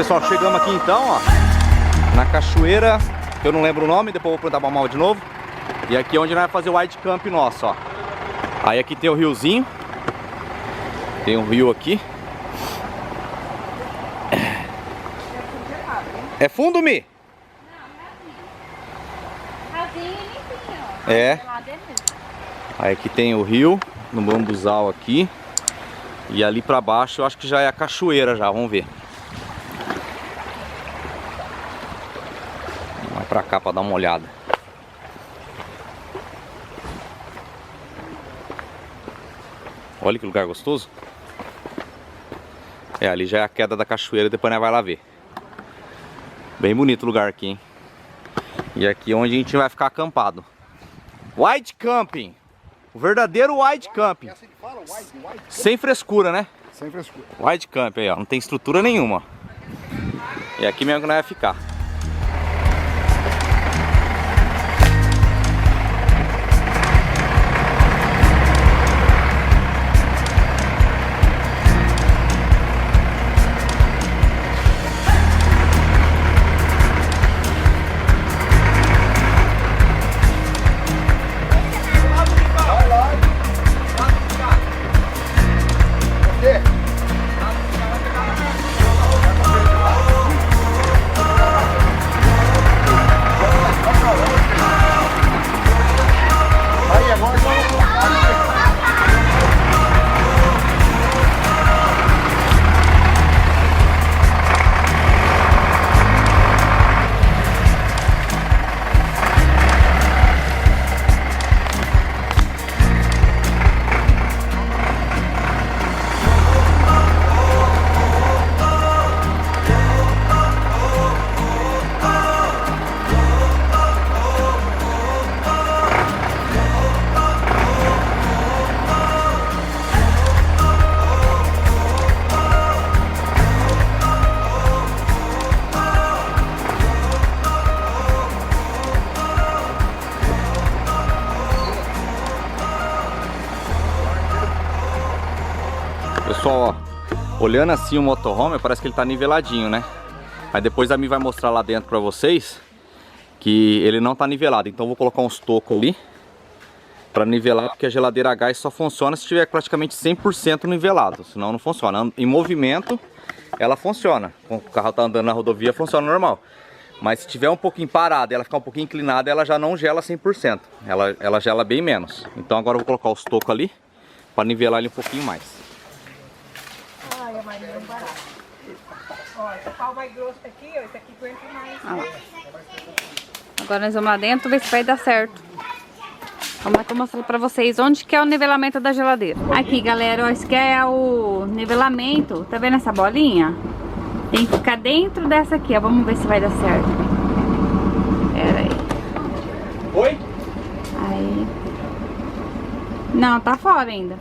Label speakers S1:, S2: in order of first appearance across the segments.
S1: pessoal, chegamos aqui então, ó, na cachoeira, que eu não lembro o nome, depois eu vou perguntar pra Mal de novo. E aqui é onde nós vamos fazer o wide camp nosso, ó. Aí aqui tem o riozinho. Tem um rio aqui. É fundo, Mi? É. Aí aqui tem o rio, no bambuzal aqui. E ali pra baixo eu acho que já é a cachoeira já, vamos ver. Vai pra cá pra dar uma olhada. Olha que lugar gostoso. É, ali já é a queda da cachoeira, depois nós vai lá ver. Bem bonito o lugar aqui, hein? E aqui é onde a gente vai ficar acampado. Wide camping. O verdadeiro wide camping. Sem frescura, né?
S2: Sem frescura.
S1: Wide camping aí, ó. Não tem estrutura nenhuma. E aqui mesmo que nós vai ficar. Pessoal, ó, olhando assim o motorhome, parece que ele tá niveladinho, né? Aí depois a Mi vai mostrar lá dentro pra vocês que ele não tá nivelado. Então eu vou colocar uns tocos ali pra nivelar, porque a geladeira a gás só funciona se estiver praticamente 100% nivelado, senão não funciona. Em movimento ela funciona, o carro tá andando na rodovia, funciona normal. Mas se tiver um pouquinho parada e ela ficar um pouquinho inclinada, ela já não gela 100%, ela gela bem menos. Então agora eu vou colocar os tocos ali pra nivelar ele um pouquinho mais.
S3: Ai, a Maria é um barato. Ó, esse pau mais grosso aqui, ó, esse aqui aguenta mais.
S4: Ah lá. Agora nós vamos lá dentro ver se vai dar certo. Vamos lá que eu mostro pra vocês onde que é o nivelamento da geladeira. Aqui, galera, ó, esse aqui é o nivelamento. Tá vendo essa bolinha? Tem que ficar dentro dessa aqui, ó. Vamos ver se vai dar certo. Pera aí.
S1: Oi?
S4: Aí. Não, tá fora ainda.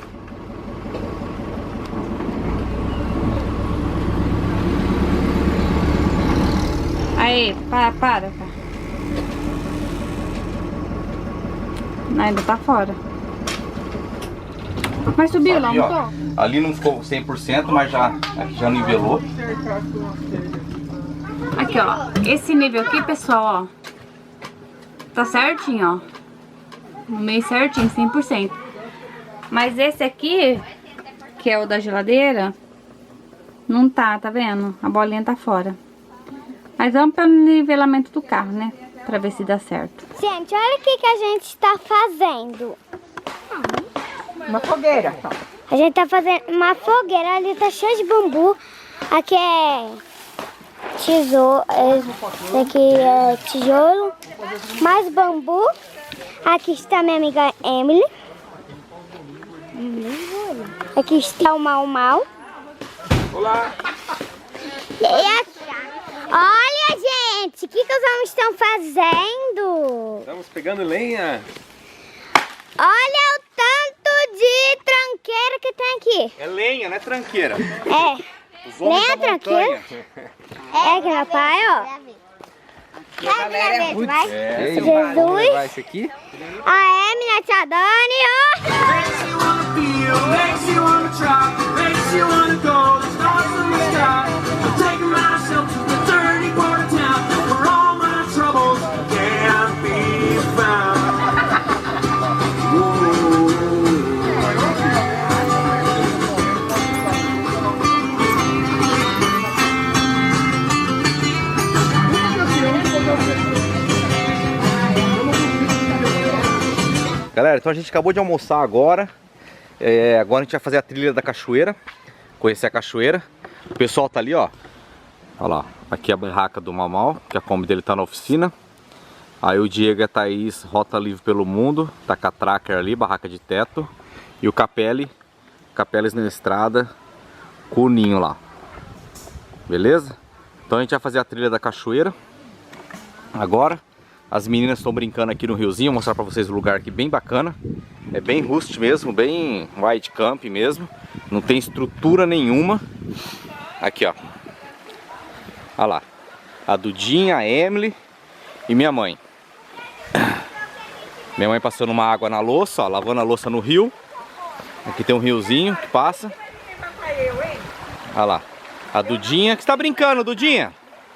S4: Aí, para. Não, ainda tá fora. Mas subiu lá,
S1: Aqui,
S4: não
S1: ó,
S4: tô?
S1: ali não ficou 100%, mas aqui já nivelou.
S4: Aqui, ó. Esse nível aqui, pessoal, ó. Tá certinho, ó. No meio certinho, 100%. Mas esse aqui, que é o da geladeira, não tá vendo? A bolinha tá fora. Mas vamos pelo nivelamento do carro, né? Pra ver se dá certo.
S5: Gente, olha o que a gente está fazendo.
S3: Uma fogueira.
S5: A gente tá fazendo uma fogueira, ali tá cheio de bambu. Aqui é tesouro, esse aqui é tijolo, mais bambu. Aqui está minha amiga Emily. Aqui está o Mau.
S2: Olá!
S5: E aqui, olha, gente, o que os homens estão fazendo?
S2: Estamos pegando lenha.
S5: Olha o tanto de tranqueira que tem aqui.
S1: É lenha, não é tranqueira.
S5: É.
S1: Os homens
S5: Nem
S1: da
S5: é tranqueira.
S1: montanha.
S5: É que meu pai, ó. Vai. Jesus.
S2: Levar esse aqui.
S5: A Emily, a tia Dani, ó.
S6: Makes you wanna feel, makes you wanna try, makes you wanna go. The stars in the sky. I'm taking myself to
S1: Galera, então a gente acabou de almoçar agora. Agora a gente vai fazer a trilha da cachoeira. Conhecer a cachoeira. O pessoal tá ali, ó. Olha lá, aqui é a barraca do Mamal, que a Kombi dele tá na oficina. Aí o Diego e a Thaís, Rota Livre pelo Mundo, tá com a Tracker ali, barraca de teto. E o Capelli, Capeles na estrada, com o ninho lá. Beleza? Então a gente vai fazer a trilha da cachoeira. Agora, as meninas estão brincando aqui no riozinho, vou mostrar pra vocês o lugar aqui bem bacana. É bem rústico mesmo, bem white camp mesmo. Não tem estrutura nenhuma. Aqui, ó. Olha lá, a Dudinha, a Emily e minha mãe. Minha mãe passando uma água na louça, ó, lavando a louça no rio. Aqui tem um riozinho que passa. Olha lá, a Dudinha. O que você tá brincando, Dudinha?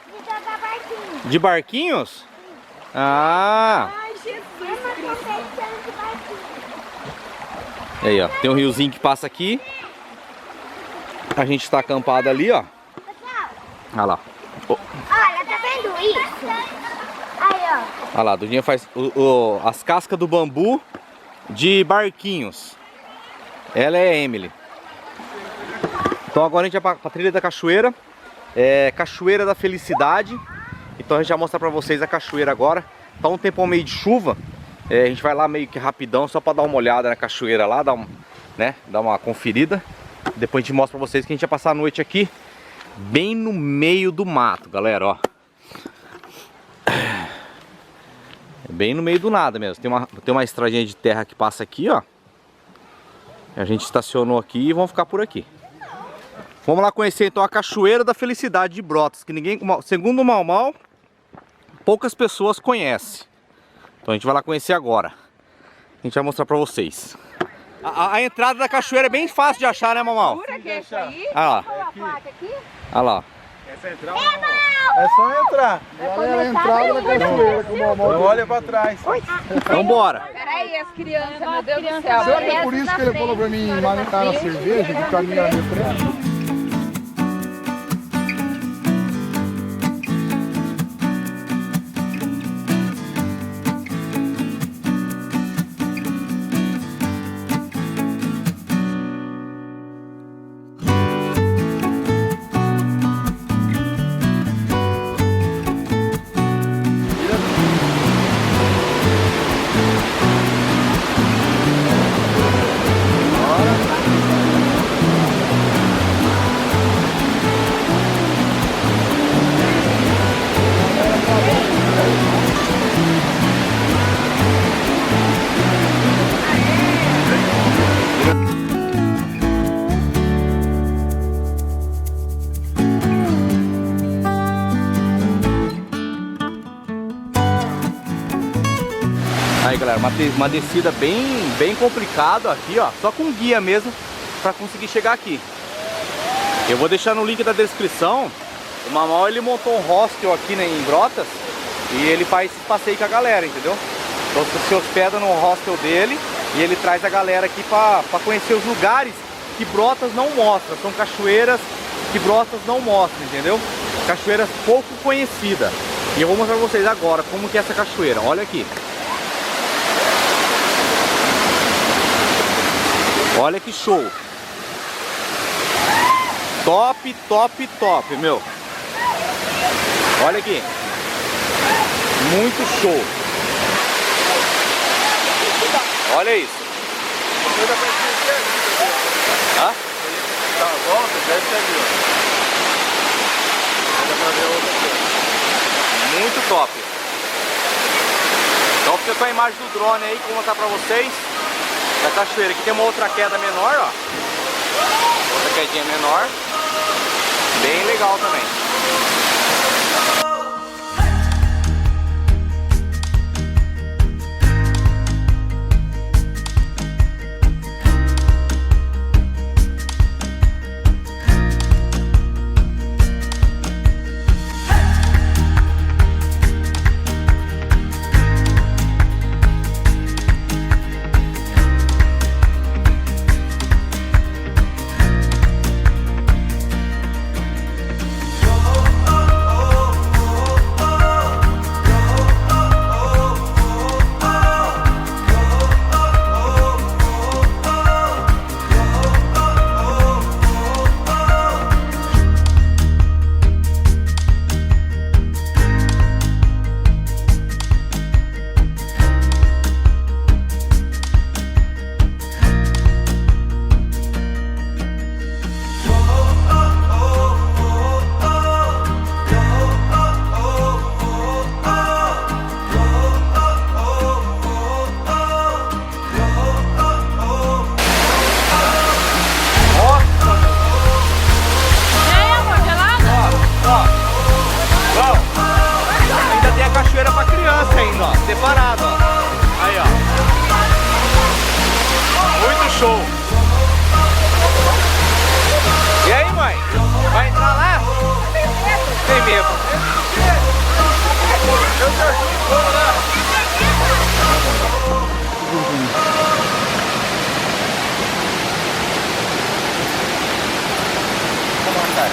S5: De jogar barquinho.
S1: De barquinhos? Ah!
S3: Ai, Jesus.
S1: E aí, ó, tem um riozinho que passa aqui. A gente tá acampado ali, ó. Olha lá.
S5: Olha, tá vendo isso? Aí, ó.
S1: Olha lá, a Dudinha faz as cascas do bambu de barquinhos. Ela é a Emily. Então agora a gente vai pra trilha da cachoeira. É Cachoeira da Felicidade. Então a gente vai mostrar pra vocês a cachoeira agora. Tá um tempo meio de chuva. A gente vai lá meio que rapidão, só pra dar uma olhada na cachoeira lá, dar uma conferida. Depois a gente mostra pra vocês que a gente vai passar a noite aqui, bem no meio do mato, galera, ó. É bem no meio do nada mesmo. Tem uma estradinha de terra que passa aqui, ó. A gente estacionou aqui e vamos ficar por aqui. Vamos lá conhecer então a Cachoeira da Felicidade de Brotas, que ninguém, segundo o Mamal, poucas pessoas conhecem. Então a gente vai lá conhecer agora. A gente vai mostrar pra vocês. A entrada da cachoeira é bem fácil de achar, né, Mamal?
S3: Que é isso aí?
S1: Olha lá. Olha lá.
S6: É só entrar. Olha a entrada da cachoeira com o Mamal. Não olha pra trás.
S1: Vambora.
S3: Peraí, as crianças, meu Deus do céu.
S6: Será que é por isso que ele falou pra mim manejar na cerveja, de caminhar na frente?
S1: Aí, galera, uma descida bem complicada aqui, ó. Só com guia mesmo pra conseguir chegar aqui. Eu vou deixar no link da descrição. O Mamal, ele montou um hostel aqui, né, em Brotas. E ele faz esse passeio com a galera, entendeu? Então você se hospeda no hostel dele e ele traz a galera aqui pra conhecer os lugares que Brotas não mostra. São cachoeiras que Brotas não mostra, entendeu? Cachoeiras pouco conhecidas. E eu vou mostrar pra vocês agora como que é essa cachoeira. Olha aqui. Olha que show. Top, top, top, meu. Olha aqui. Muito show. Olha isso. Hã?
S6: Dá a volta, deve ser ali, ó.
S1: Muito top. Então fica com a imagem do drone aí que eu vou mostrar pra vocês da cachoeira. Aqui tem uma outra queda menor, ó. Outra quedinha menor. Bem legal também. cachoeira pra criança ainda, ó. Separado, ó. Aí, ó. Muito show. E aí, mãe? Vai entrar lá? Tem medo. Eu te ajudo, vamos lá. Vamos lá, cara.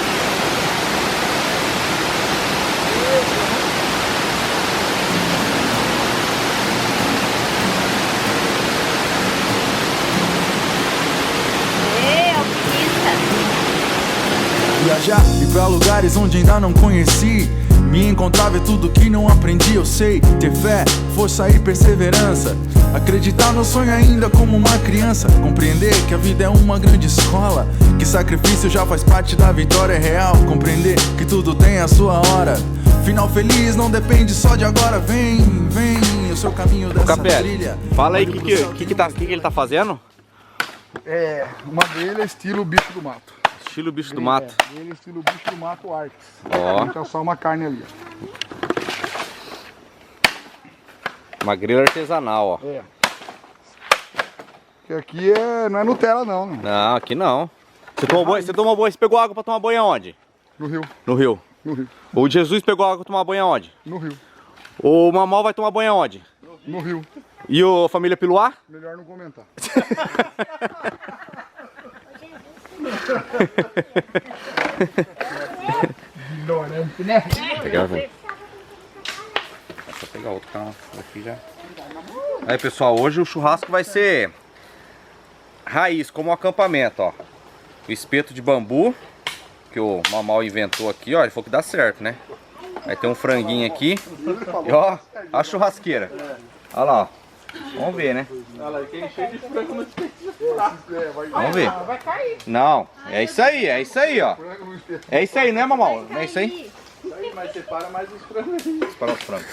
S6: Viajar, ir pra lugares onde ainda não conheci. Me encontrar, ver tudo que não aprendi. Eu sei ter fé, força e perseverança. Acreditar no sonho ainda como uma criança. Compreender que a vida é uma grande escola, que sacrifício já faz parte da vitória real. Compreender que tudo tem a sua hora. Final feliz não depende só de agora. Vem, vem, o seu caminho dessa trilha.
S1: Fala aí o que ele tá fazendo?
S7: É uma abelha estilo bicho do mato.
S1: Estilo bicho do mato.
S7: Abelha estilo bicho do mato Arx.
S1: Ó.
S7: Então só uma carne ali.
S1: Uma grelha artesanal, ó.
S7: É. Porque aqui não é Nutella não, né?
S1: Não, aqui não. Você tomou banho, você pegou água pra tomar banho aonde?
S7: No rio.
S1: No rio.
S7: No rio.
S1: O Jesus pegou água pra tomar banho aonde?
S7: No rio.
S1: O Mamal vai tomar banho aonde?
S7: No rio.
S1: E a família Piluá?
S7: Melhor não comentar.
S1: Pegar, velho. Só pegar outro carro aqui já. Aí, pessoal, hoje o churrasco vai ser raiz, como um acampamento, ó. O espeto de bambu que o Mamal inventou aqui, ó, ele falou que dá certo, né? Aí tem um franguinho aqui. E ó, a churrasqueira. Olha lá, ó. Vamos ver, né? Vamos ver. Não, é isso aí, ó. É isso aí, né, Mamal? Não é isso aí?
S7: Mas separa mais os frangos.
S1: Separa os frangos.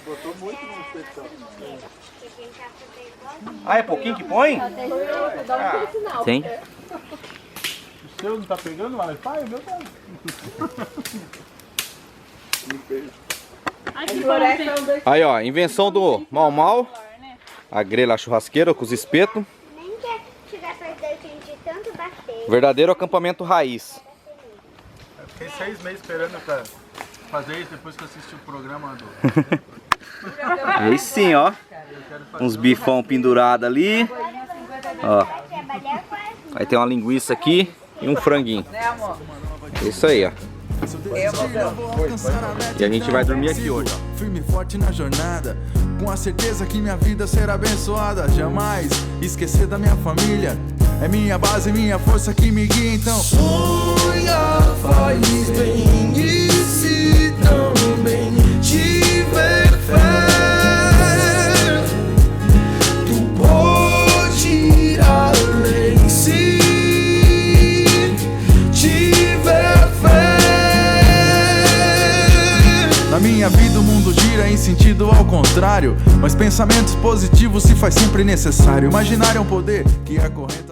S7: Botou muito no espeto.
S1: Ah, é pouquinho que põe? Sim.
S7: O seu não tá pegando lá? Pai, o meu tá.
S1: Aí, ó, invenção do Mamal. A grelha churrasqueira com os espetos.
S5: Nem quer chegar perto da gente de tanto bater.
S1: Verdadeiro acampamento raiz.
S7: Fiquei 6 meses esperando pra fazer isso depois que eu assisti o programa do...
S1: Aí sim, ó. Uns bifão pendurado ali. Ó. Aí tem uma linguiça aqui e um franguinho. Isso aí, ó. E a gente vai dormir aqui hoje, ó.
S6: Firme e forte na jornada, com a certeza que minha vida será abençoada. Jamais esquecer da minha família. É minha base, minha força que me guia. Então sonha, faz bem, e se também tiver fé, tu pode ir além. Se tiver fé. Na minha vida o mundo gira em sentido ao contrário, mas pensamentos positivos se faz sempre necessário. Imaginar é um poder que acorrenta.